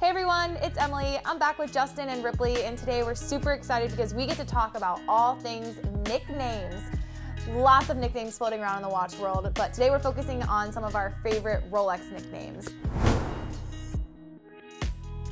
Hey everyone, it's Emily. I'm back with Justin and Ripley, and today we're super excited because we get to talk about all things nicknames. Lots of nicknames floating around in the watch world, but today we're focusing on some of our favorite Rolex nicknames.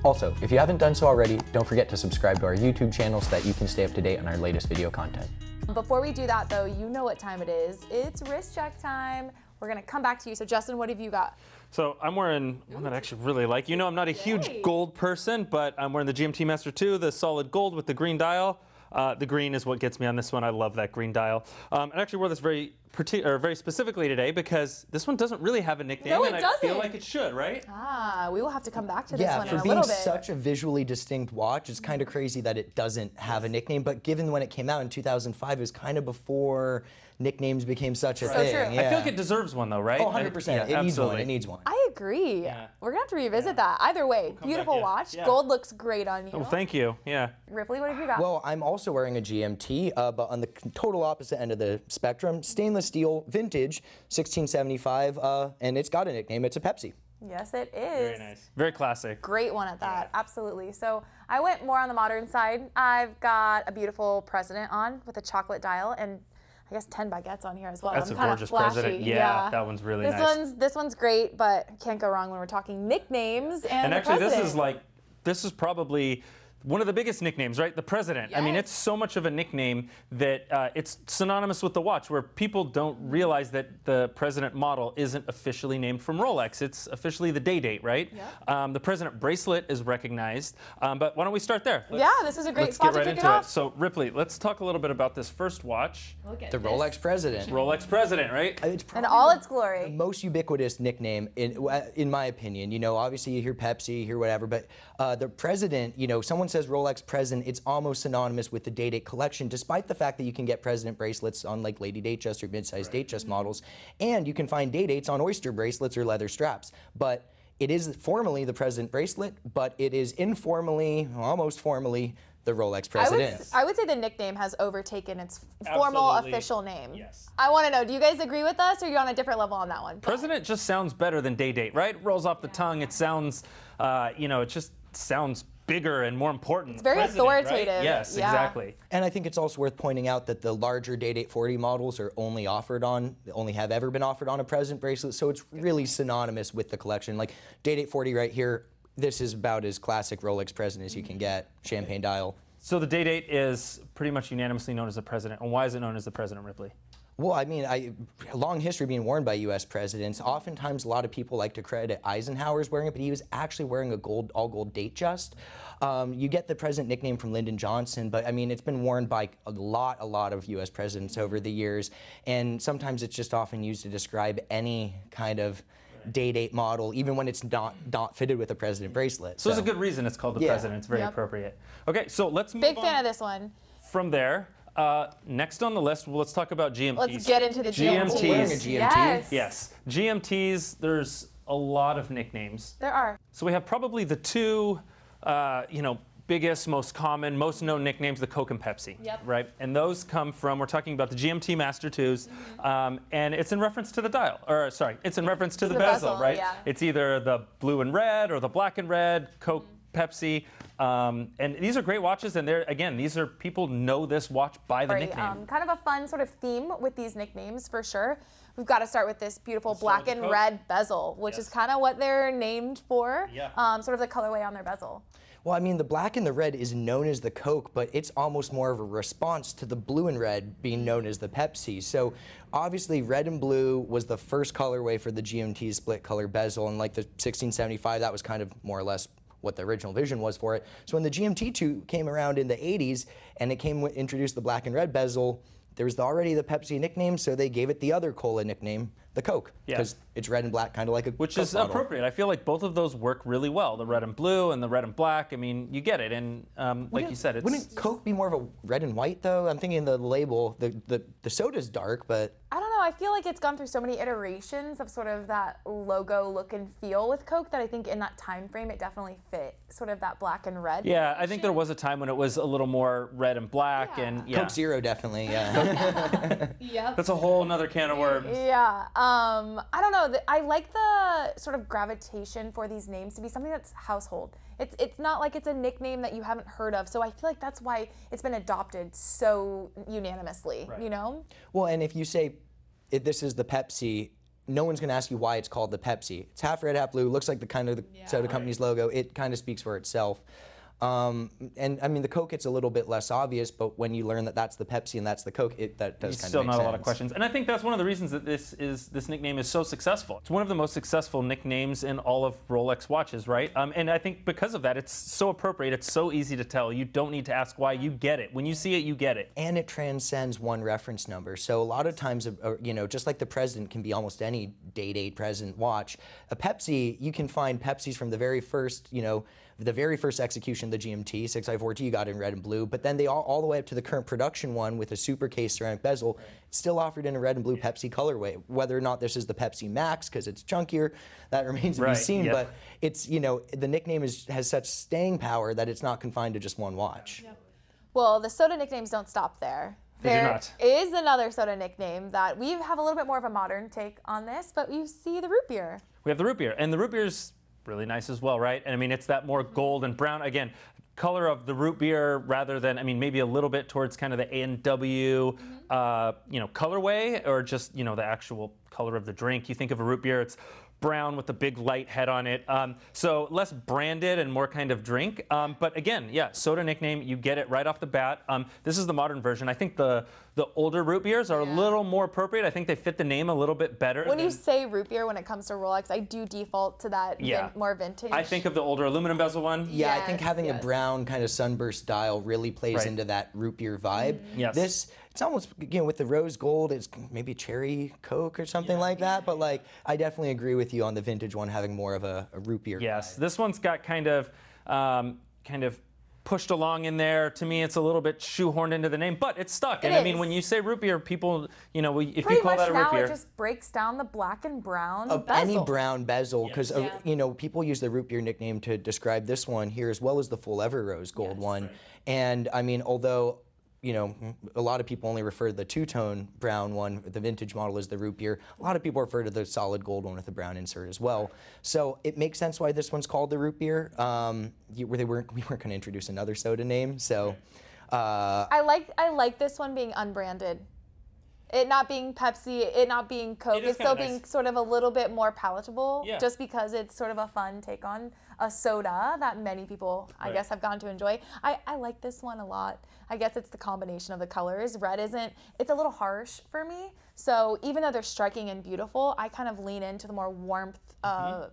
Also, if you haven't done so already, don't forget to subscribe to our YouTube channel so that you can stay up to date on our latest video content. Before we do that though, you know what time it is. It's wrist check time. We're gonna come back to you. So Justin, what have you got? So I'm wearing one that I actually really like. You know, I'm not a huge gold person, but I'm wearing the GMT Master II, the solid gold with the green dial. The green is what gets me on this one. I love that green dial. I actually wore this very specifically today because this one doesn't really have a nickname, No, it and doesn't. I feel like it should, right? Ah, we will have to come back to this one in a for little being bit. such a visually distinct watch, it's kind of crazy that it doesn't have a nickname, but given when it came out in 2005, it was kind of before nicknames became such a thing. True. Yeah. I feel like it deserves one though, right? Oh, 100%. Yeah, It needs one. absolutely. It needs one. I agree. Yeah. We're gonna have to revisit that. Either way, beautiful watch. Yeah. Gold looks great on you. Oh, thank you. Yeah. Ripley, what have you got? Well, I'm also wearing a GMT, but on the total opposite end of the spectrum, stainless steel, vintage, 1675, and it's got a nickname. It's a Pepsi. Yes, it is. Very nice. Very classic. Great one at that, absolutely. So I went more on the modern side. I've got a beautiful President on with a chocolate dial and I guess 10 baguettes on here as well. That's I'm a kinda gorgeous flashy. President. Yeah, that one's really nice. This one's great, but can't go wrong when we're talking nicknames and actually, the President. this is probably one of the biggest nicknames, right? The President. I mean, Yes. it's so much of a nickname that it's synonymous with the watch, where people don't realize that the President model isn't officially named from Rolex. It's officially the date, right? Yeah. The President bracelet is recognized, but why don't we start there? This is a great Let's spot get right to kick into it it. off. So, Ripley, let's talk a little bit about this first watch. The Rolex President. Rolex President, right? It's In probably all its the glory. most ubiquitous nickname, in my opinion. You know, obviously you hear Pepsi, you hear whatever, but the President, you know, someone says Rolex President, it's almost synonymous with the Day-Date collection, despite the fact that you can get President bracelets on like Lady Datejust or mid-sized Datejust models, and you can find Day-Dates on Oyster bracelets or leather straps. But it is formally the President bracelet, but it is informally, almost formally, the Rolex President. I would say the nickname has overtaken its formal Absolutely. official name. Yes. I want to know, do you guys agree with us or are you on a different level on that one? President just sounds better than Day-Date, right? Rolls off the tongue. It sounds, you know, it just sounds bigger and more important. It's very authoritative. Right? Yes, Yeah. exactly. And I think it's also worth pointing out that the larger Day-Date 40 models are only have ever been offered on a President bracelet, so it's really synonymous with the collection. Like Day-Date 40 right here, this is about as classic Rolex President as you can get, champagne dial. So the Day-Date is pretty much unanimously known as the President. And why is it known as the President, Ripley? Well, I mean, long history being worn by U.S. presidents. Oftentimes, a lot of people like to credit Eisenhower's wearing it, but he was actually wearing a all-gold Datejust. You get the President nickname from Lyndon Johnson, but I mean, it's been worn by a lot of U.S. presidents over the years, and sometimes it's just often used to describe any kind of Day-Date model, even when it's not fitted with a President bracelet. So there's a good reason it's called the President. It's very Yep. appropriate. Okay, so let's move Big on fan of this one. from there. Next on the list, well, let's talk about GMTs. Let's get into the GMTs. GMTs. Wearing a GMT? Yes. Yes, GMTs, there's a lot of nicknames. There are. So we have probably the two, you know, biggest, most common, most known nicknames, the Coke and Pepsi, right? And those come from, we're talking about the GMT Master IIs, and it's in reference to the dial, or sorry, it's in reference to the bezel, right? Yeah. It's either the blue and red or the black and red, Coke, Pepsi, and these are great watches, and they're, again, these are, people know this watch by the nickname. Kind of a fun sort of theme with these nicknames for sure. We've got to start with this beautiful black and red bezel, which is kind of what they're named for, sort of the colorway on their bezel. Well, I mean, the black and the red is known as the Coke, but it's almost more of a response to the blue and red being known as the Pepsi. So obviously, red and blue was the first colorway for the GMT split color bezel, and like the 1675, that was kind of more or less what the original vision was for it. So when the GMT2 came around in the 80s and it introduced the black and red bezel, there was already the Pepsi nickname, so they gave it the other cola nickname, the Coke, because it's red and black, kind of like a Which Coke is bottle. appropriate. I feel like both of those work really well. The red and blue and the red and black. I mean, you get it. And like you said, it's... Wouldn't Coke be more of a red and white, though? I'm thinking the label, the soda's dark, but... I don't know. I feel like it's gone through so many iterations of sort of that logo look and feel with Coke that I think in that time frame it definitely fit sort of that black and red. Yeah, I think there was a time when it was a little more red and black, and Coke Zero definitely, yeah. Yep. That's a whole nother can of worms. Yeah, I don't know. I like the sort of gravitation for these names to be something that's household. It's not like it's a nickname that you haven't heard of, so I feel like that's why it's been adopted so unanimously, you know? Well, and if you say this is the Pepsi, no one's going to ask you why it's called the Pepsi. It's half red, half blue, looks like the kind of the soda company's logo. It kind of speaks for itself. And I mean, the Coke, it's a little bit less obvious, but when you learn that that's the Pepsi and that's the Coke, that does kind of make sense. Still not a lot of questions. And I think that's one of the reasons that this nickname is so successful. It's one of the most successful nicknames in all of Rolex watches, right? And I think because of that, it's so appropriate. It's so easy to tell. You don't need to ask why. You get it. When you see it, you get it. And it transcends one reference number. So a lot of times, you know, just like the President can be almost any date present watch, a Pepsi, you can find Pepsis from the very first, you know, the very first execution, the GMT 6i4T, got in red and blue, but then they all the way up to the current production one with a super case ceramic bezel, still offered in a red and blue Pepsi colorway. Whether or not this is the Pepsi Max because it's chunkier, that remains to be seen. But it's, you know, the nickname has such staying power that it's not confined to just one watch. Well, the soda nicknames don't stop there. There is another soda nickname that we have a little bit more of a modern take on this, but you see the root beer. We have the root beer, and the root beer's really nice as well, right? And I mean, it's that more gold and brown, again, color of the root beer rather than, I mean, maybe a little bit towards kind of the A&W, you know, colorway, or just, you know, the actual color of the drink. You think of a root beer, it's brown with the big light head on it. So less branded and more kind of drink. But again, yeah, soda nickname, you get it right off the bat. This is the modern version. I think the older root beers are a little more appropriate. I think they fit the name a little bit better. When you say root beer when it comes to Rolex, I do default to that more vintage. I think of the older aluminum bezel one. Yeah, I think having a brown kind of sunburst dial really plays into that root beer vibe. Yes. It's almost, you know, with the rose gold, it's maybe cherry Coke or something like that. But like, I definitely agree with you on the vintage one having more of a root beer. Yes, this one's got kind of pushed along in there. To me, it's a little bit shoehorned into the name, but it's stuck. And I mean, when you say root beer, people, you know, if you call that a root beer, now it just breaks down the black and brown bezel. Any brown bezel, because you know, people use the root beer nickname to describe this one here as well as the full ever rose gold one. And I mean, although, you know, a lot of people only refer to the two-tone brown one, the vintage model as the root beer. A lot of people refer to the solid gold one with the brown insert as well. So it makes sense why this one's called the root beer. We weren't going to introduce another soda name, so. I like this one being unbranded. It not being Pepsi, it not being Coke, it's still being sort of a little bit more palatable, just because it's sort of a fun take on a soda that many people, I guess, have gone to enjoy. I like this one a lot. I guess it's the combination of the colors. Red it's a little harsh for me. So even though they're striking and beautiful, I kind of lean into the more warmth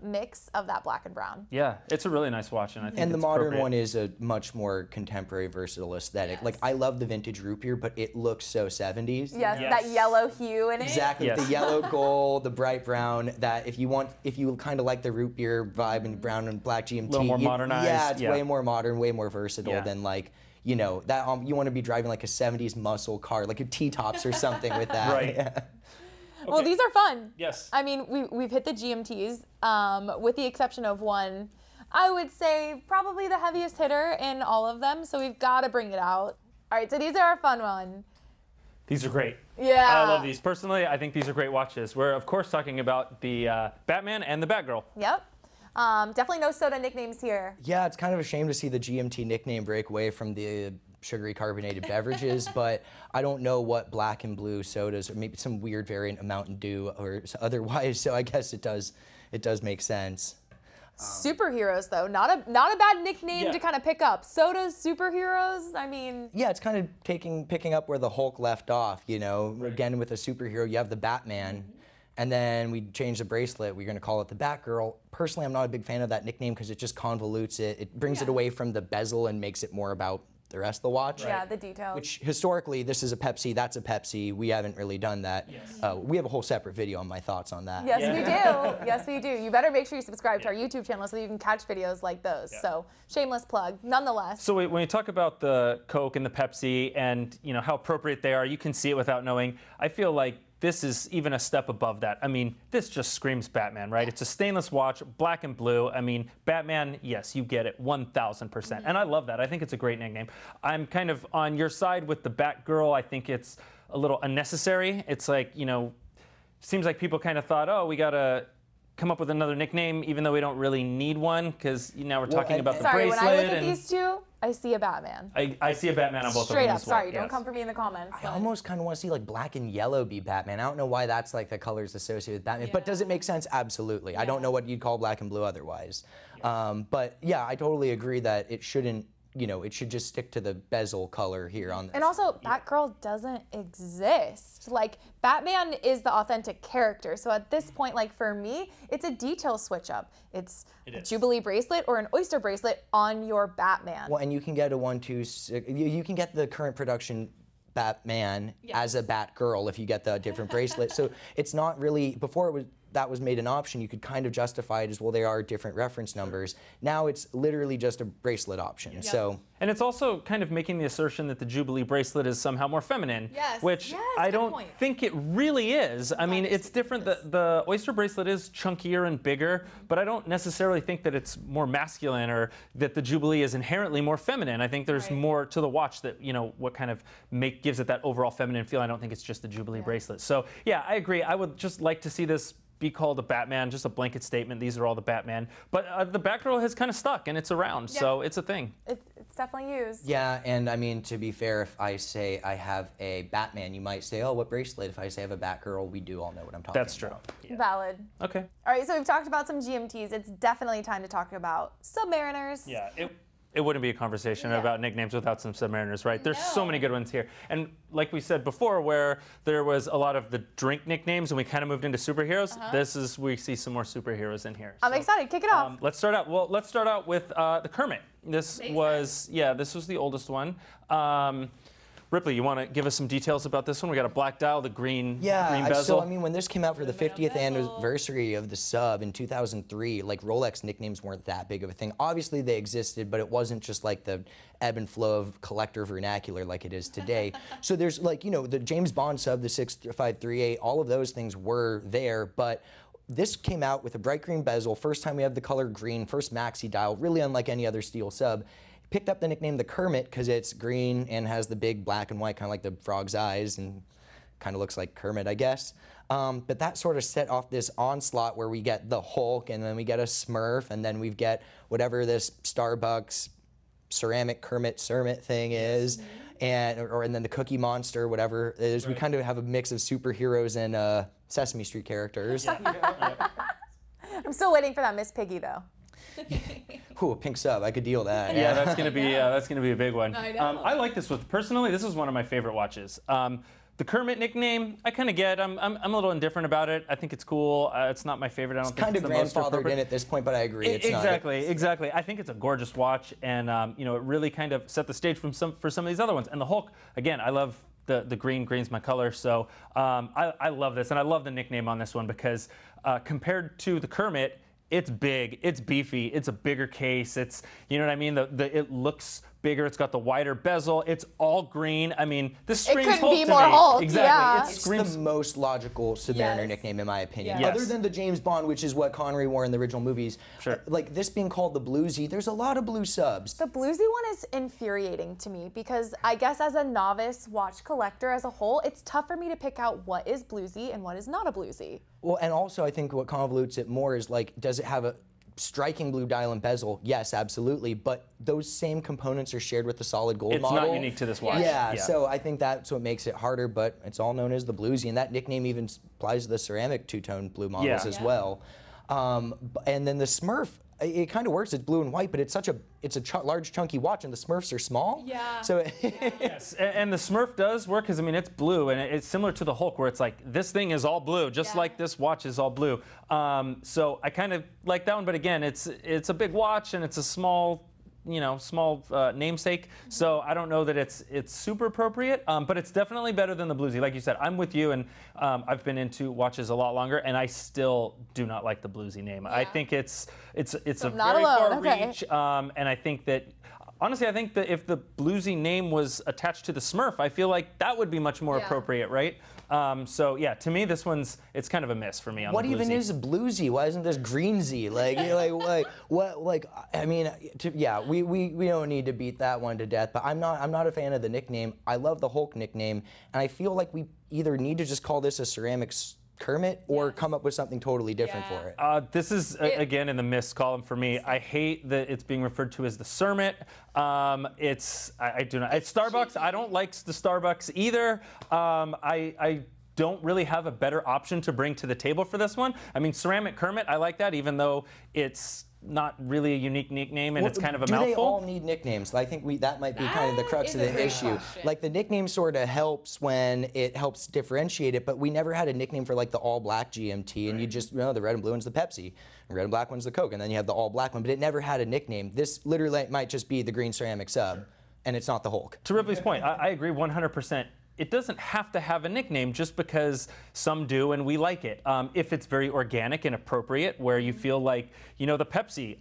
mix of that black and brown. Yeah, it's a really nice watch, and I think the modern one is a much more contemporary, versatile aesthetic. Like, I love the vintage root beer, but it looks so 70s. Yes, that yellow hue in it. Exactly, the yellow gold, the bright brown. That if you kind of like the root beer vibe and brown and black GMT, a little more modernized. Yeah, it's way more modern, way more versatile than like. You know, that you want to be driving like a 70s muscle car, like a T-Tops or something with that. Right. Okay. Well, these are fun. Yes. I mean, we've hit the GMTs, with the exception of one. I would say probably the heaviest hitter in all of them, so we've got to bring it out. All right, so these are our fun ones. These are great. Yeah. I love these. Personally, I think these are great watches. We're, of course, talking about the Batman and the Batgirl. Yep. Definitely no soda nicknames here. Yeah, it's kind of a shame to see the GMT nickname break away from the sugary carbonated beverages, but I don't know what black and blue sodas, or maybe some weird variant of Mountain Dew or otherwise, so I guess it does make sense. Superheroes, though, not a bad nickname to kind of pick up. Sodas, superheroes, I mean. Yeah, it's kind of picking up where the Hulk left off, you know. Again, with a superhero, you have the Batman. And then we changed the bracelet. We're going to call it the Batgirl. Personally, I'm not a big fan of that nickname because it just convolutes it. It brings it away from the bezel and makes it more about the rest of the watch. Yeah, the details. Which historically, this is a Pepsi, that's a Pepsi. We haven't really done that. Yes. We have a whole separate video on my thoughts on that. Yes, we do. Yes, we do. You better make sure you subscribe to our YouTube channel so that you can catch videos like those. So, shameless plug, nonetheless. So when you talk about the Coke and the Pepsi and, you know, how appropriate they are, you can see it without knowing. I feel like this is even a step above that. I mean, this just screams Batman, right? It's a stainless watch, black and blue. I mean, Batman, yes, you get it 1,000%. And I love that. I think it's a great nickname. I'm kind of on your side with the Batgirl. I think it's a little unnecessary. It's like, you know, seems like people kind of thought, oh, we got to come up with another nickname, even though we don't really need one, because now we're talking about the bracelet. Sorry, when I look at these two, I see a Batman. I see a Batman on both of them. Straight up, as well. sorry, don't come for me in the comments. I almost kind of want to see like black and yellow be Batman. I don't know why that's like the colors associated with Batman, but does it make sense? Absolutely. I don't know what you'd call black and blue otherwise. But yeah, I totally agree that it shouldn't, you know, it should just stick to the bezel color here on this. And also, Batgirl doesn't exist. Like, Batman is the authentic character. So at this point, like for me, it's a detail switch up. It's a Jubilee bracelet or an oyster bracelet on your Batman. Well, and you can get a 126. You can get the current production Batman as a Batgirl if you get the different bracelet. So it's not really, before it was, that was made an option, you could kind of justify it as, well, they are different reference numbers. Now it's literally just a bracelet option. So. And it's also kind of making the assertion that the Jubilee bracelet is somehow more feminine, which I don't think it really is. I mean, it's different. The oyster bracelet is chunkier and bigger, but I don't necessarily think that it's more masculine or that the Jubilee is inherently more feminine. I think there's more to the watch that, you know, what kind of gives it that overall feminine feel. I don't think it's just the Jubilee bracelet. So yeah, I agree. I would just like to see this be called a Batman, just a blanket statement. These are all the Batman. But the Batgirl has kind of stuck, and it's around, so it's a thing. It's definitely used. Yeah, and I mean, to be fair, if I say I have a Batman, you might say, oh, what bracelet? If I say I have a Batgirl, we do all know what I'm talking about. That's true. Yeah. Valid. Okay. All right, so we've talked about some GMTs. It's definitely time to talk about Submariners. Yeah. It wouldn't be a conversation about nicknames without some Submariners, right? There's so many good ones here. And like we said before, where there was a lot of the drink nicknames and we kind of moved into superheroes, we see some more superheroes in here. I'm excited. Kick it off. Let's start out. Well, let's start out with the Kermit. This was the oldest one. Ripley, you want to give us some details about this one? We got a black dial, the green bezel. So I mean, when this came out for the 50th anniversary of the Sub in 2003, like Rolex nicknames weren't that big of a thing. Obviously they existed, but it wasn't just like the ebb and flow of collector vernacular like it is today. So there's like, you know, the James Bond Sub, the 6538, all of those things were there, but this came out with a bright green bezel, first time we have the color green, first maxi dial, really unlike any other steel Sub. Picked up the nickname the Kermit because it's green and has the big black and white, kind of like the frog's eyes, and kind of looks like Kermit, I guess. But that sort of set off this onslaught where we get the Hulk, and then we get a Smurf, and then we get whatever this Starbucks ceramic Kermit Cermit thing is, and then the Cookie Monster, whatever it is. We kind of have a mix of superheroes and Sesame Street characters. I'm still waiting for that Miss Piggy, though. Ooh, a pink Sub, I could deal that. Yeah, that's gonna be a big one. I know. I like this one personally. This is one of my favorite watches. The Kermit nickname, I kind of get. I'm a little indifferent about it. I think it's cool. It's not my favorite. I don't think it's the most appropriate. Kind of grandfathered in at this point, but I agree. It's exactly. I think it's a gorgeous watch, and you know, it really kind of set the stage for some of these other ones. And the Hulk, again, I love the green. Green's my color, so I love this, and I love the nickname on this one because compared to the Kermit, it's big, it's beefy, it's a bigger case, it's, you know what I mean? It looks bigger, it's got the wider bezel, it's all green. I mean, this screams Hulk to me. It couldn't be more Hulk, Exactly. It's the most logical Submariner nickname in my opinion. Yes. Other than the James Bond, which is what Connery wore in the original movies. Sure. Like this being called the Bluesy, there's a lot of blue Subs. The Bluesy one is infuriating to me because I guess as a novice watch collector as a whole, it's tough for me to pick out what is Bluesy and what is not a Bluesy. Well, and also I think what convolutes it more is like, does it have a striking blue dial and bezel? Yes, absolutely. But those same components are shared with the solid gold model. It's not unique to this watch. Yeah, so I think that's what makes it harder, but it's all known as the Bluesy, and that nickname even applies to the ceramic two-tone blue models as well. And then the Smurf, it kind of works. It's blue and white, but it's a large, chunky watch, and the Smurfs are small. Yeah. So yes, and the Smurf does work because I mean it's blue, and it's similar to the Hulk, where it's like this thing is all blue, just like this watch is all blue. So I kind of like that one, but again, it's a big watch and it's a small namesake. So I don't know that it's super appropriate, but it's definitely better than the Bluesy. Like you said, I'm with you, and I've been into watches a lot longer, and I still do not like the Bluesy name. I think it's a very far reach, and I think that Honestly, I think that if the Bluesy name was attached to the Smurf, I feel like that would be much more appropriate, right? So yeah, to me, this it's kind of a miss for me on what the Bluesy. even is a Bluesy? Why isn't this Greensy? I mean, yeah, we don't need to beat that one to death. But I'm not a fan of the nickname. I love the Hulk nickname, and I feel like we either need to just call this a ceramics Kermit or come up with something totally different for it. This is, again, in the miss column for me. I hate that it's being referred to as the Cermit. I do not. It's Starbucks. I don't like the Starbucks either. I don't really have a better option to bring to the table for this one. I mean, Ceramic Kermit, I like that, even though it's not really a unique nickname and it's kind of a mouthful. Do they all need nicknames? I think that might be kind of the crux of the issue. Like the nickname sort of helps when it helps differentiate it, but we never had a nickname for like the all black GMT, and you just, the red and blue one's the Pepsi, the red and black one's the Coke, and then you have the all black one, but it never had a nickname. This literally might just be the green ceramic sub, and it's not the Hulk. To Ripley's point, I agree 100%. It doesn't have to have a nickname just because some do and we like it. If it's very organic and appropriate, where you feel like, the Pepsi,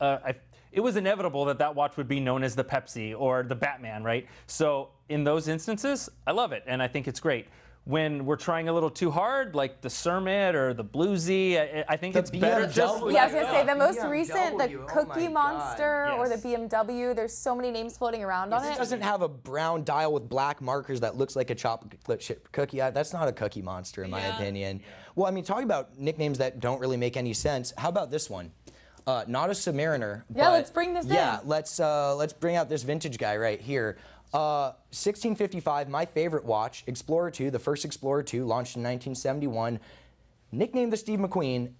it was inevitable that watch would be known as the Pepsi or the Batman, right? So in those instances, I love it and I think it's great. When we're trying a little too hard, like the Cermit or the Bluesy, I think it's better just... Yeah, I was going to say, the most recent, the Cookie Monster or the BMW, there's so many names floating around on it. It doesn't have a brown dial with black markers that looks like a chocolate chip cookie. That's not a Cookie Monster, in my opinion. Well, I mean, talking about nicknames that don't really make any sense, how about this one? Not a Submariner. Yeah, let's bring this in. Yeah, let's bring out this vintage guy right here. 1655, my favorite watch, Explorer 2, the first Explorer 2, launched in 1971, nicknamed the Steve McQueen.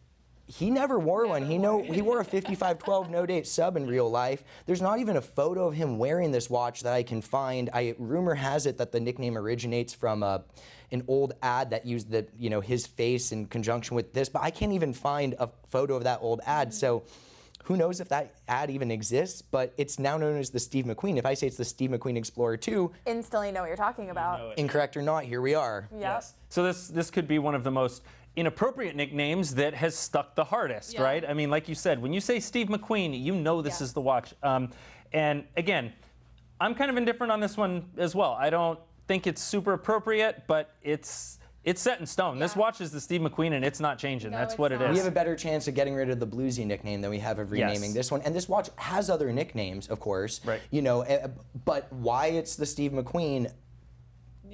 He never wore one. He wore a 5512 no-date sub in real life. There's not even a photo of him wearing this watch that I can find. Rumor has it that the nickname originates from an old ad that used his face in conjunction with this, but I can't even find a photo of that old ad. So who knows if that ad even exists, but it's now known as the Steve McQueen. If I say it's the Steve McQueen Explorer 2, instantly know what you're talking about. Incorrect or not, here we are. Yep. Yes. So this could be one of the most inappropriate nicknames that has stuck the hardest, right? I mean, like you said, when you say Steve McQueen, you know this is the watch. And again, I'm kind of indifferent on this one as well. I don't think it's super appropriate, but it's set in stone. This watch is the Steve McQueen, and it's not changing. That's what it is. We have a better chance of getting rid of the Bluesy nickname than we have of renaming this one. And this watch has other nicknames, of course. Right. But why it's the Steve McQueen?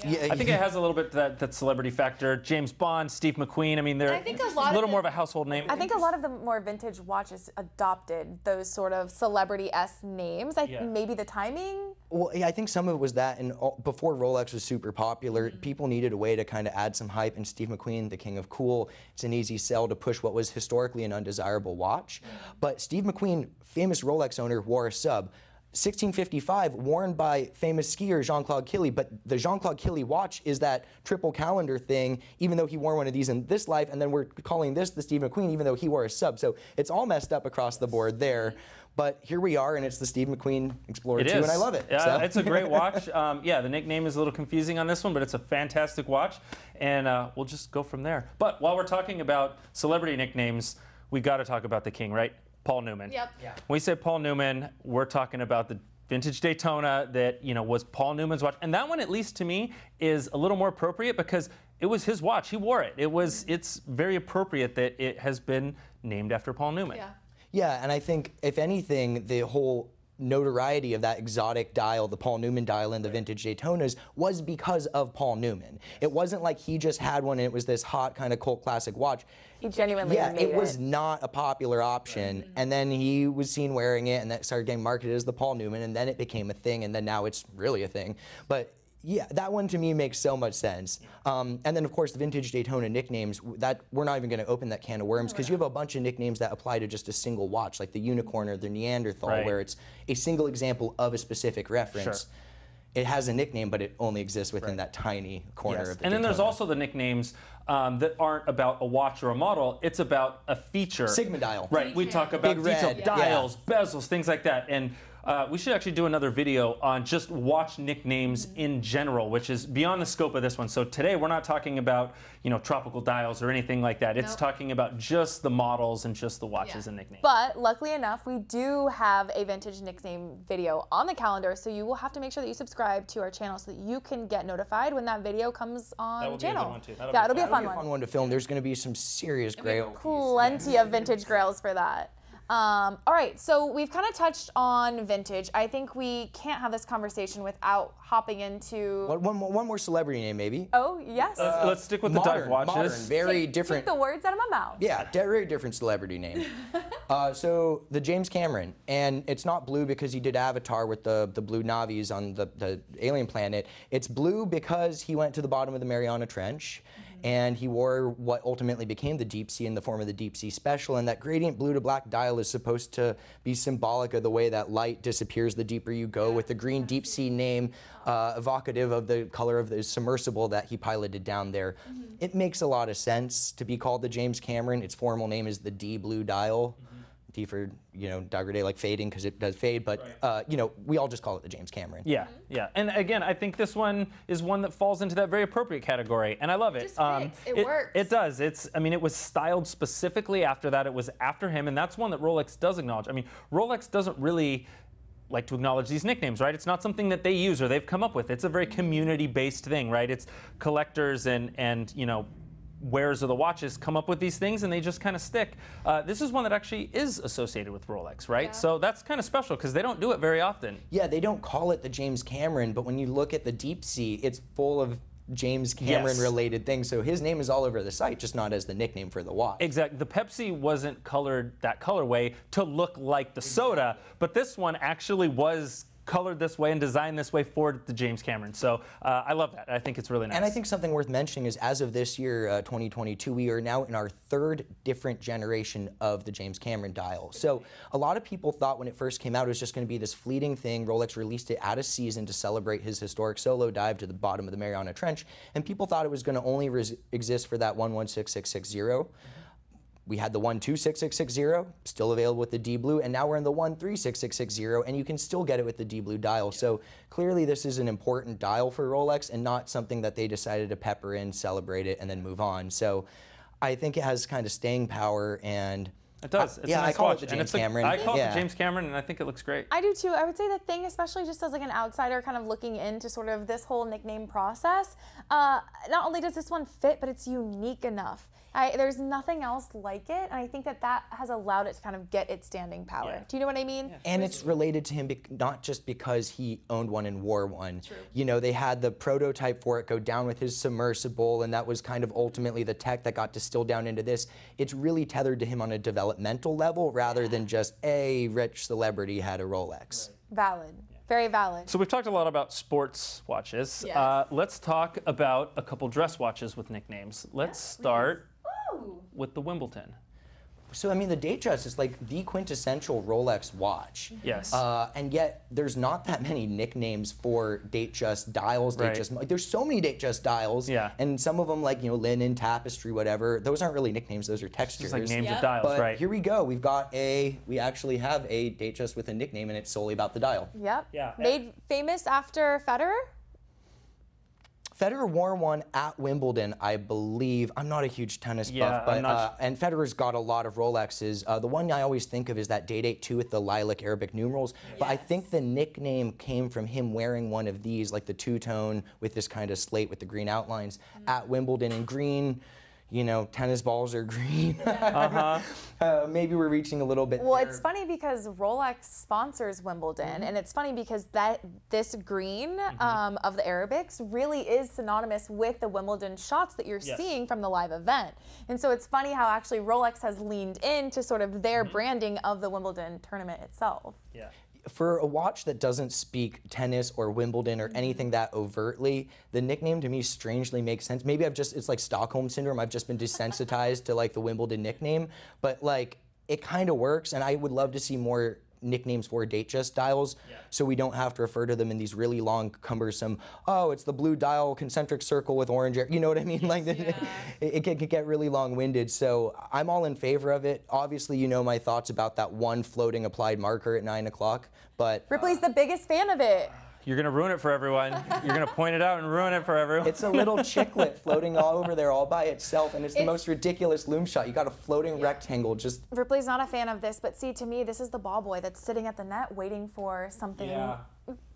Yeah, I think it has a little bit that celebrity factor. James Bond, Steve McQueen. I mean, they're a little more of a household name. I think a lot of the more vintage watches adopted those sort of celebrity-esque names. Maybe the timing. Well, yeah, I think some of it was that, and before Rolex was super popular, people needed a way to kind of add some hype, and Steve McQueen, the king of cool, it's an easy sell to push what was historically an undesirable watch. But Steve McQueen, famous Rolex owner, wore a sub. 1655, worn by famous skier Jean-Claude Killy, but the Jean-Claude Killy watch is that triple calendar thing, even though he wore one of these in this life, and then we're calling this the Steve McQueen, even though he wore a sub. So it's all messed up across the board there. But here we are, and it's the Steve McQueen Explorer 2, and I love it. Yeah, it's a great watch. Yeah, the nickname is a little confusing on this one, but it's a fantastic watch, and we'll just go from there. But while we're talking about celebrity nicknames, we got to talk about the king, right? Paul Newman. Yep. Yeah. When we say Paul Newman, we're talking about the vintage Daytona that was Paul Newman's watch, and that one, at least to me, is a little more appropriate because it was his watch. He wore it. It's very appropriate that it has been named after Paul Newman. Yeah. Yeah, and I think if anything, the whole notoriety of that exotic dial, the Paul Newman dial in the vintage Daytonas, was because of Paul Newman. It wasn't like he just had one and it was this hot kind of cult classic watch. He genuinely made it. It was not a popular option, and then he was seen wearing it, and that started getting marketed as the Paul Newman, and then it became a thing, and then now it's really a thing. But yeah, that one to me makes so much sense. And then, of course, the vintage Daytona nicknames, that we're not even going to open that can of worms because you have a bunch of nicknames that apply to just a single watch, like the Unicorn or the Neanderthal, where it's a single example of a specific reference. Sure. It has a nickname, but it only exists within that tiny corner of the And then there's Daytona. also the nicknames that aren't about a watch or a model. It's about a feature. Sigma dial. Right. We talk about detailed dials, bezels, things like that. And we should actually do another video on just watch nicknames in general, which is beyond the scope of this one. So today we're not talking about, you know, tropical dials or anything like that. It's talking about just the models and just the watches and nicknames. But luckily enough, we do have a vintage nickname video on the calendar, so you will have to make sure that you subscribe to our channel so that you can get notified when that video comes on the channel. That'll be a good one too. Yeah, it'll be a fun one to film. There's going to be some serious grail. Plenty of vintage grails for that. All right, so we've kind of touched on vintage. I think we can't have this conversation without hopping into... One more celebrity name, maybe. Oh, yes. Let's stick with the dive watches. Modern, very different. Take the words out of my mouth. Yeah, very different celebrity name. So the James Cameron, and it's not blue because he did Avatar with the blue Navis on the alien planet. It's blue because he went to the bottom of the Mariana Trench. And he wore what ultimately became the deep sea in the form of the deep sea special. And that gradient blue to black dial is supposed to be symbolic of the way that light disappears the deeper you go, with the green deep sea name evocative of the color of the submersible that he piloted down there. It makes a lot of sense to be called the James Cameron. Its formal name is the D blue dial. D for, you know, degradé, like fading, because it does fade, but you know, we all just call it the James Cameron. Yeah, yeah. And again, I think this one is one that falls into that very appropriate category, and I love it. It just fits. It works. It does. I mean, it was styled specifically after that. It was after him, and that's one that Rolex does acknowledge. I mean, Rolex doesn't really like to acknowledge these nicknames, right? It's not something that they use or they've come up with. It's a very community-based thing, right? It's collectors and you know, wearers of the watches come up with these things and they just kind of stick. This is one that actually is associated with Rolex, right? Yeah. So that's kind of special because they don't do it very often. Yeah, they don't call it the James Cameron, but when you look at the deep sea, it's full of James Cameron related things. So his name is all over the site, just not as the nickname for the watch. Exactly. The Pepsi wasn't colored that colorway to look like the soda, but this one actually was colored this way and designed this way for the James Cameron. So I love that. I think it's really nice. And I think something worth mentioning is as of this year, 2022, we are now in our third different generation of the James Cameron dial. So a lot of people thought when it first came out it was just going to be this fleeting thing. Rolex released it at a season to celebrate his historic solo dive to the bottom of the Mariana Trench, and people thought it was going to only exist for that 116660. We had the 126660, still available with the D blue, and now we're in the 136660, and you can still get it with the D blue dial. So clearly this is an important dial for Rolex and not something that they decided to pepper in, celebrate it, and then move on. So I think it has kind of staying power, and it does. It's yeah, a nice I call watch. it the James Cameron. I call it the James Cameron, and I think it looks great. I do too. I would say the thing, especially just as like an outsider kind of looking into sort of this whole nickname process, not only does this one fit, but it's unique enough. There's nothing else like it, and I think that that has allowed it to kind of get its standing power. Yeah. Do you know what I mean? Yeah. And it's related to him not just because he owned one and wore one. True. You know, they had the prototype for it go down with his submersible, and that was kind of ultimately the tech that got distilled down into this. It's really tethered to him on a developmental level rather than just a rich celebrity had a Rolex. Right. Valid. Very valid. So we've talked a lot about sports watches. Yes. Let's talk about a couple dress watches with nicknames. Let's start with the Wimbledon. So, I mean, the Datejust is like the quintessential Rolex watch. Yes. And yet, there's not that many nicknames for Datejust dials. Like, there's so many Datejust dials. Yeah. And some of them, like, you know, linen, tapestry, whatever, those aren't really nicknames, those are textures. Just like names of dials, but right. Here we go. We actually have a Datejust with a nickname, and it's solely about the dial. Yep. Yeah. Made famous after Federer? Federer wore one at Wimbledon, I believe. I'm not a huge tennis buff, but and Federer's got a lot of Rolexes. The one I always think of is that Day Date 2 with the lilac Arabic numerals. Yes. But I think the nickname came from him wearing one of these, like the two-tone with this kind of slate with the green outlines at Wimbledon. And green, you know, tennis balls are green. Maybe we're reaching a little bit Well, there. it's funny because Rolex sponsors Wimbledon, and it's funny because this green of the Arabics really is synonymous with the Wimbledon shots that you're seeing from the live event. And so it's funny how actually Rolex has leaned into sort of their branding of the Wimbledon tournament itself. Yeah. For a watch that doesn't speak tennis or Wimbledon or anything that overtly, the nickname to me strangely makes sense. Maybe it's like Stockholm Syndrome. I've just been desensitized to like the Wimbledon nickname, but like it kind of works, and I would love to see more nicknames for Datejust dials, so we don't have to refer to them in these really long, cumbersome, oh, it's the blue dial concentric circle with orange, you know what I mean? Like, it can get really long-winded, so I'm all in favor of it. Obviously, you know my thoughts about that one floating applied marker at 9 o'clock, but... Ripley's the biggest fan of it. You're going to ruin it for everyone. You're going to point it out and ruin it for everyone. It's a little chiclet floating all over there all by itself, and it's the most ridiculous loom shot. You got a floating rectangle just... Ripley's not a fan of this, but see, to me, this is the ball boy that's sitting at the net waiting for something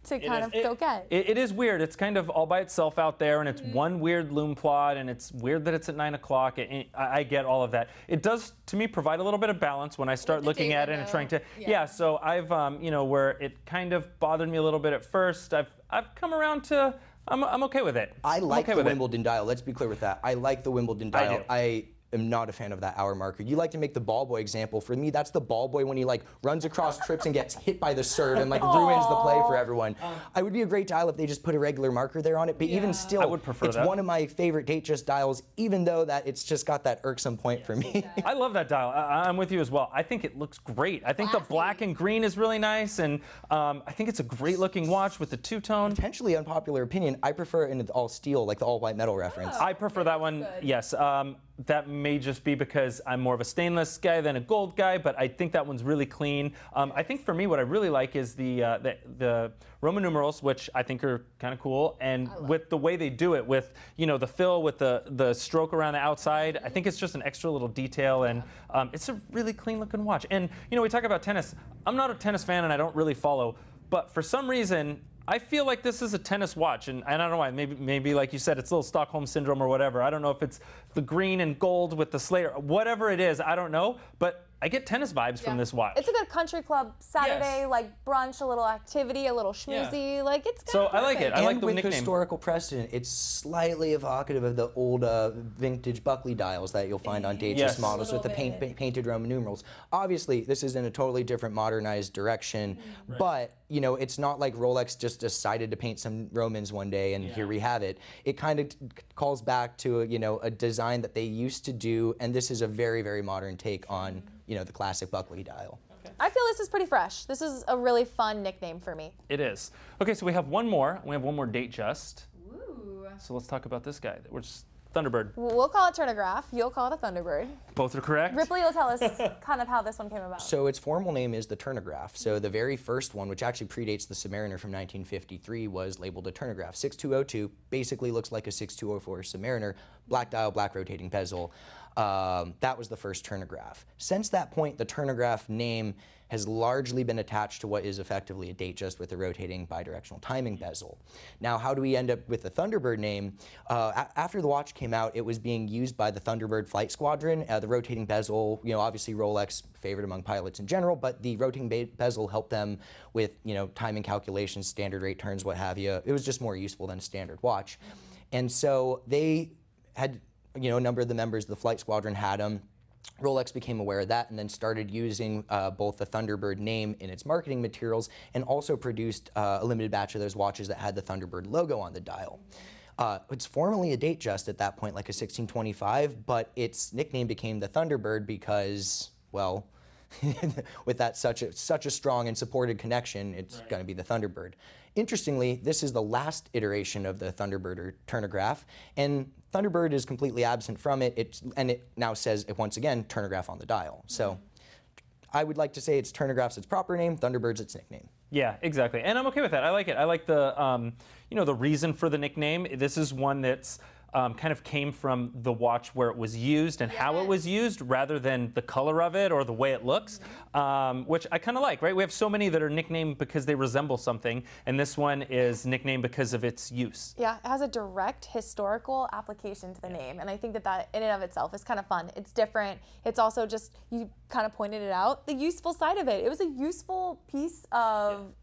to kind of go get. It is weird. It's kind of all by itself out there, and it's one weird loom plot, and it's weird that it's at 9 o'clock. I get all of that. It does, to me, provide a little bit of balance when I start looking at it and trying to... Yeah, so I've, you know, where it kind of bothered me a little bit at first, I've come around to... I'm okay with it. I like the Wimbledon dial. Let's be clear with that. I like the Wimbledon dial. I am not a fan of that hour marker. You like to make the ball boy example. For me, that's the ball boy when he like runs across trips and gets hit by the serve and like ruins the play for everyone. I would be a great dial if they just put a regular marker there on it, but even still, I would prefer it's one of my favorite Datejust dials, even though that it's just got that irksome point for me. I love that dial. I'm with you as well. I think it looks great. I think the black and green is really nice, and I think it's a great looking watch with the two-tone. Potentially unpopular opinion, I prefer it in all steel, like the all white metal reference. I prefer that one, yes. That may just be because I'm more of a stainless guy than a gold guy, but I think that one's really clean. I think for me, what I really like is the Roman numerals, which I think are kind of cool, and with the way they do it, with the fill, with the stroke around the outside, I think it's just an extra little detail, and it's a really clean looking watch. And we talk about tennis. I'm not a tennis fan, and I don't really follow, but for some reason, I feel like this is a tennis watch, and I don't know why. Maybe like you said, it's a little Stockholm syndrome or whatever. I don't know if it's the green and gold with the Slayer, whatever it is. I don't know, but I get tennis vibes from this watch. It's a good country club Saturday, like brunch, a little activity, a little schmoozy. Like it's kind of I like it. I like the nickname. And with historical precedent, it's slightly evocative of the old vintage Buckley dials that you'll find on Datejust models with the painted Roman numerals. Obviously, this is in a totally different modernized direction, but it's not like Rolex just decided to paint some Romans one day and here we have it. It kind of calls back to a design that they used to do, and this is a very, very modern take on the classic Buckley dial. I feel this is pretty fresh. This is a really fun nickname for me. It is. Okay, so we have one more. We have one more Datejust. Ooh. So let's talk about this guy. We're just Thunderbird. We'll call it Turnograph. You'll call it a Thunderbird. Both are correct. Ripley will tell us kind of how this one came about. So its formal name is the Turnograph. So the very first one, which actually predates the Submariner from 1953, was labeled a Turnograph. 6202 basically looks like a 6204 Submariner. Black dial, black rotating bezel. That was the first Turnograph. Since that point, the Turnograph name has largely been attached to what is effectively a Datejust with a rotating bidirectional timing bezel. Now, how do we end up with the Thunderbird name? After the watch came out, it was being used by the Thunderbird flight squadron. The rotating bezel, obviously Rolex favored among pilots in general, but the rotating bezel helped them with, timing calculations, standard rate turns, what have you. It was just more useful than a standard watch. And so they had, a number of the members of the flight squadron had them. Rolex became aware of that and then started using both the Thunderbird name in its marketing materials and also produced a limited batch of those watches that had the Thunderbird logo on the dial. It's formally a Datejust at that point, like a 1625, but its nickname became the Thunderbird because, well, with that such a strong and supported connection, it's going to be the Thunderbird. Interestingly, this is the last iteration of the Thunderbird or Turnograph, and Thunderbird is completely absent from it. And it now says, once again, Turnograph on the dial. So I would like to say it's Turnograph's its proper name, Thunderbird's its nickname. Yeah, exactly. And I'm okay with that. I like it. I like the, the reason for the nickname. This is one that's kind of came from the watch where it was used and how it was used rather than the color of it or the way it looks, which I kind of like, right? We have so many that are nicknamed because they resemble something, and this one is nicknamed because of its use. Yeah, it has a direct historical application to the name, and I think that in and of itself is kind of fun. It's different. It's also just, you kind of pointed it out, the useful side of it. It was a useful piece of,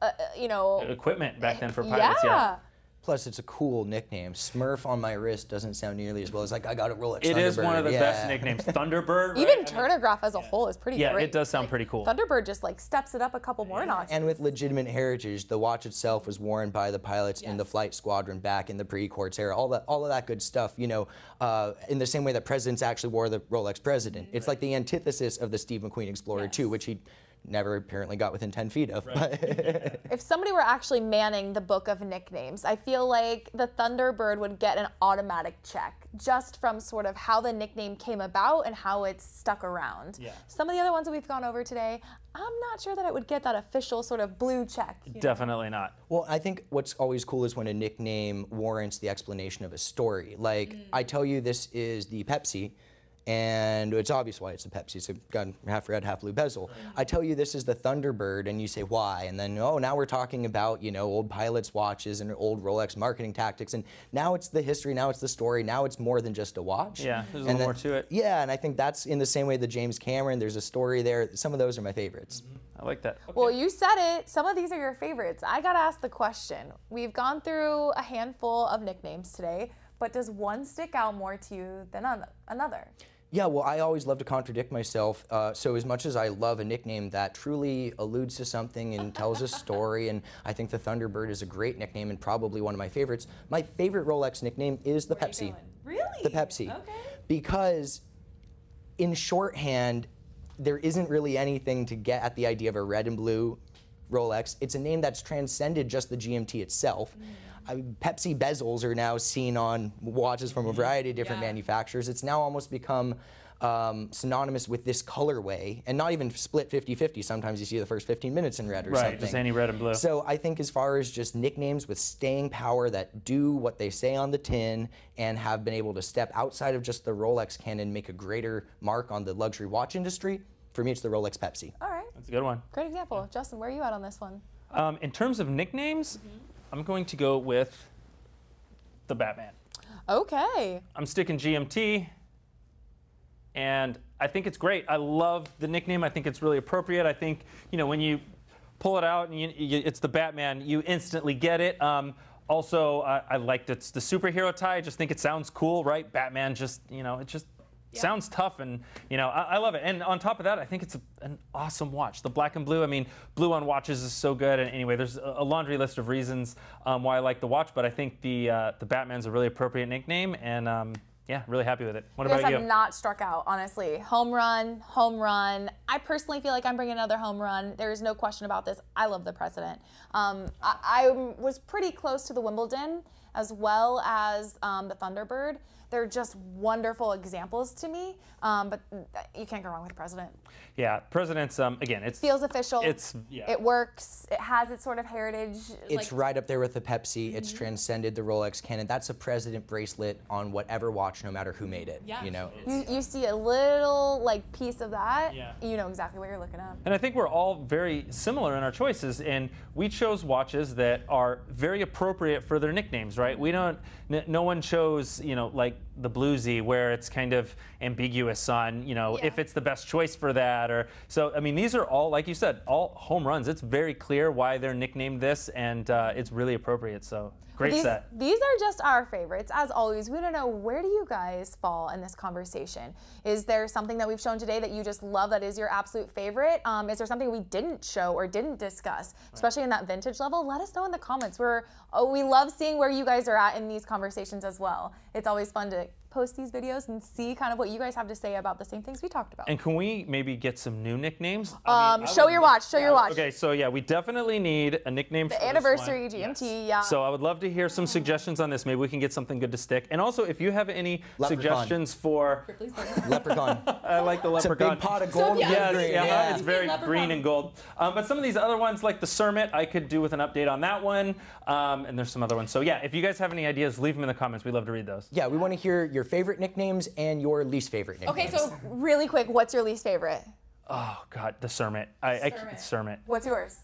equipment back then for pilots, Plus, it's a cool nickname. Smurf on my wrist doesn't sound nearly as well as like I got a Rolex Thunderbird. It is one of the best nicknames. Thunderbird. Even Turnograph as a whole is pretty great. Yeah, it does sound pretty cool. Thunderbird just like steps it up a couple more notches. And with legitimate heritage, the watch itself was worn by the pilots in the flight squadron back in the pre-Quartz era. All of that good stuff. In the same way that presidents actually wore the Rolex President. It's like the antithesis of the Steve McQueen Explorer II, which he never apparently got within 10 feet of. Right. If somebody were actually manning the book of nicknames, I feel like the Thunderbird would get an automatic check just from sort of how the nickname came about and how it's stuck around. Yeah. Some of the other ones that we've gone over today, I'm not sure that it would get that official sort of blue check. Definitely not. Well, I think what's always cool is when a nickname warrants the explanation of a story. Like, I tell you this is the Pepsi, and it's obvious why it's the Pepsi. It's got half red, half blue bezel. I tell you this is the Thunderbird, and you say why, and then, oh, now we're talking about, you know, old pilots' watches and old Rolex marketing tactics, and now it's the history, now it's the story, now it's more than just a watch. Yeah, there's a little more to it. Yeah, and I think that's in the same way the James Cameron, there's a story there. Some of those are my favorites. I like that. Okay. Well, you said it. Some of these are your favorites. I gotta ask the question. We've gone through a handful of nicknames today, but does one stick out more to you than another? Yeah, well, I always love to contradict myself. So as much as I love a nickname that truly alludes to something and tells a story, and I think the Thunderbird is a great nickname and probably one of my favorites, my favorite Rolex nickname is the Pepsi. Really? The Pepsi. Okay. Because in shorthand, there isn't really anything to get at the idea of a red and blue Rolex. It's a name that's transcended just the GMT itself. Pepsi bezels are now seen on watches from a variety of different manufacturers. It's now almost become synonymous with this colorway, and not even split 50-50. Sometimes you see the first 15 minutes in red or something. Right, just any red and blue. So I think as far as just nicknames with staying power that do what they say on the tin and have been able to step outside of just the Rolex canon, make a greater mark on the luxury watch industry, for me it's the Rolex Pepsi. All right. That's a good one. Great example. Justin, where are you at on this one? In terms of nicknames, I'm going to go with the Batman. Okay. I'm sticking GMT, and I think it's great. I love the nickname. I think it's really appropriate. I think, you know, when you pull it out and it's the Batman, you instantly get it. Also, I liked it's the superhero tie. I just think it sounds cool, right? Batman just, you know, it just sounds tough, and, you know, I love it. And on top of that, I think it's an awesome watch. The black and blue, I mean, blue on watches is so good. And anyway, there's a laundry list of reasons why I like the watch, but I think the Batman's a really appropriate nickname, and yeah, really happy with it. What about you? You guys have not struck out, honestly. Home run, home run. I personally feel like I'm bringing another home run. There is no question about this. I love the President. I was pretty close to the Wimbledon as well as the Thunderbird. They're just wonderful examples to me, but you can't go wrong with the President. Yeah, President's, again, it feels official. It works. It has its sort of heritage. It's right up there with the Pepsi. It's transcended the Rolex canon. That's a President bracelet on whatever watch, no matter who made it. Yeah. You know. You see a little piece of that. Yeah. You know exactly what you're looking at. And I think we're all very similar in our choices, and we chose watches that are very appropriate for their nicknames, right? We don't. No one chose, you know, like the Bluesy, where it's kind of ambiguous on, you know, if it's the best choice for that, or so. I mean, these are all, like you said, all home runs. It's very clear why they're nicknamed this, and it's really appropriate. So great set. These are just our favorites. As always, we don't know, where do you guys fall in this conversation? Is there something that we've shown today that you just love, that is your absolute favorite? Is there something we didn't show or didn't discuss, especially in that vintage level? Let us know in the comments. We love seeing where you guys are at in these conversations as well. It's always fun to post these videos and see kind of what you guys have to say about the same things we talked about. And can we maybe get some new nicknames? Show your watch. Show your watch. Okay, so yeah, we definitely need a nickname for the anniversary GMT. Yeah. So I would love to hear some suggestions on this. Maybe we can get something good to stick. And also, if you have any suggestions for Leprechaun. I like the Leprechaun. It's a big pot of gold. It's very green and gold. But some of these other ones, like the Cermit, I could do with an update on that one. And there's some other ones. So yeah, if you guys have any ideas, leave them in the comments. We'd love to read those. Yeah, we want to hear your favorite nicknames and your least favorite nicknames. Okay, so really quick, what's your least favorite? Oh God, the Cermit. It's Cermit. What's yours?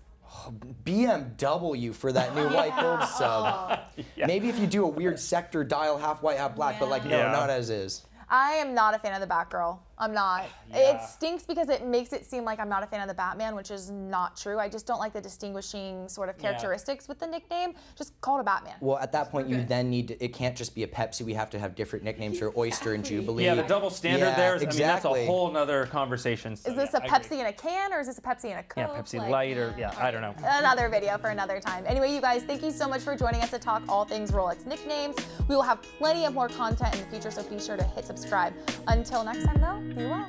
BMW for that new white gold sub. Maybe if you do a weird sector dial, half white, half black, but like no, not as is. I am not a fan of the Batgirl. I'm not. It stinks because it makes it seem like I'm not a fan of the Batman, which is not true. I just don't like the distinguishing sort of characteristics with the nickname. Just call it a Batman. Well, at that point, you then need to, it can't just be a Pepsi. We have to have different nicknames for Oyster and Jubilee. Yeah, the double standard there is, I mean, that's a whole nother conversation. So is this a Pepsi in a can, or is this a Pepsi in a Coke? Yeah, Pepsi Light, or I don't know. Another video for another time. Anyway, you guys, thank you so much for joining us to talk all things Rolex nicknames. We will have plenty of more content in the future, so be sure to hit subscribe. Until next time, though, be well.